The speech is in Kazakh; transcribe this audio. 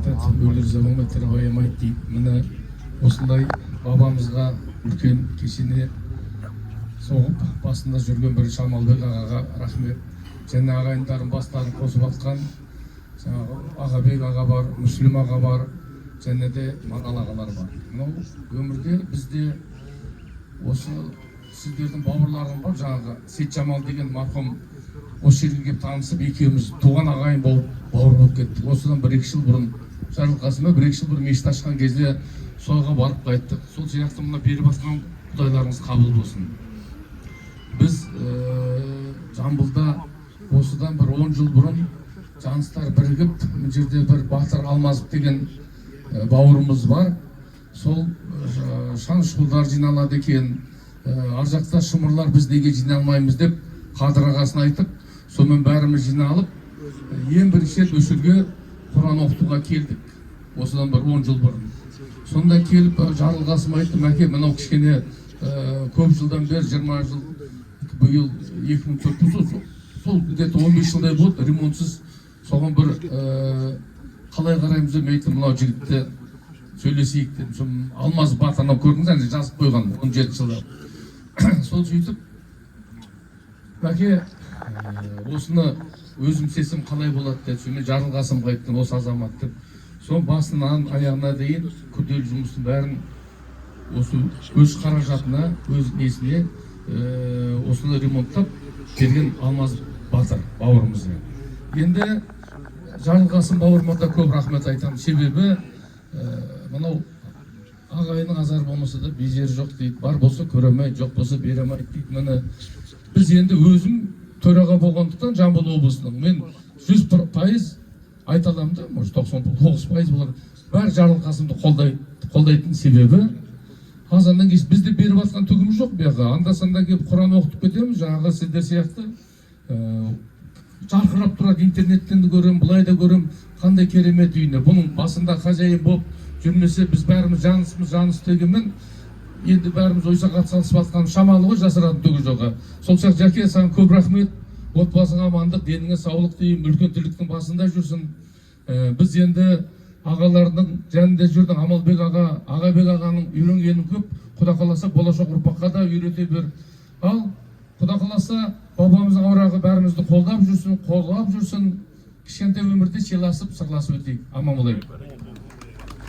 айтады, өлер заманға тірі аямайды дейді. Міне осындай бабамызға үлкен кесене соғып басында жүрген бір Шамалбек ағаға рахмет. Және ағайындарын бастарын қосып атқан Ағабек аға бар, Мүслім аға бар, және де Маңал ағалар бар. Мынау өмірде бізде осы сіздердің бауырларың бар, жаңағы Сейтжамал деген марқұм осы жерге келіп танысып, екеуміз туған ағайын болып бауыр болып кеттік. Осыдан 1-2 жыл бұрын жарылқасыма 1-2 жыл бұрын мешіт ашқан кезде солға барып қайттық. Сол сияқты мына беріп жатқан құдайларыңыз қабыл болсын. Біз Жамбылда осыдан бір 10 жыл бұрын жаныстар бірігіп, бұл жерде бір Батыр Алмазов деген бауырымыз бар. Сол шан-шұғылдар жиналады екен, ар жақта шымырлар біз неге жиналмаймыз деп Қадыр ағасына айтып, сонымен бәріміз жиналып, ең бірінші рет осы жерге Құран оқытуға келдік. Осыдан бір 10 жыл бұрын. Сонда келіп Жарылқасым айтты, мәке, мынау кішкене көп жылдан бері 20 жыл, биыл 2004 сол где-то 15 жылдай болды, ремонтсыз. Соған бір қалай қараймыз деп айтты, мынау жігітті сөйлесейік дедім. Алмаз батырнан көрдіңіз, жазып қойған 17 жылда. Сол сөйтіп, мәке, осыны өзім сесім қалай болады деді. Сонымен Жарылқасымға айттым, осы азамат деп. Соң басынан аяғына дейін күрделі жұмыстың бәрін осы өз қаражатына, өз несіне осыны ремонттап берген Алмаз Батыр бауырымызға. Енді Жарылқасым бауырыма да көп рахмет айтамын. Себебі мынау ағайынның азар болмаса да безері жоқ дейді. Бар болса көремей, жоқ болса беремейді дейді. Міне біз енді өзім төраға болғандықтан Жамбыл облысының мен 100% айта аламын да, может 99% болар. Бәрі Жарылқасымды қолдайтын себебі азаннан кеш бізде беріп жатқан түгіміз жоқ бұяққа. Анда-санда келіп Құран оқытып кетеміз, жаңағы сіздер сияқты жарқырап тұрады, интернеттен де көрем, бұлай да көрем, қандай керемет үйіне. Бұның басында хозяин болып жүрмесе, біз бәріміз жаныс дегенмен енді бәріміз ойсақ атсалысып жатқан шамалы ғой, жасыратын түгі жоға. Сол сияқты Жәке, саған көп рахмет. Отбасыңа амандық, деніңе саулық деймін, үлкен тірліктің басында жүрсін. Біз енді ағалардың жанында жүрдің, Амалбек аға, Ағабек ағаның үйренгенін көп. Құда қаласа болашақ ұрпаққа да үйрете бер. Ал Құда қаласа бабамыздың аурағы бәрімізді қолдап жүрсін, кішкентай өмірде сыйласып, сырласып өтейік. Аман болайық.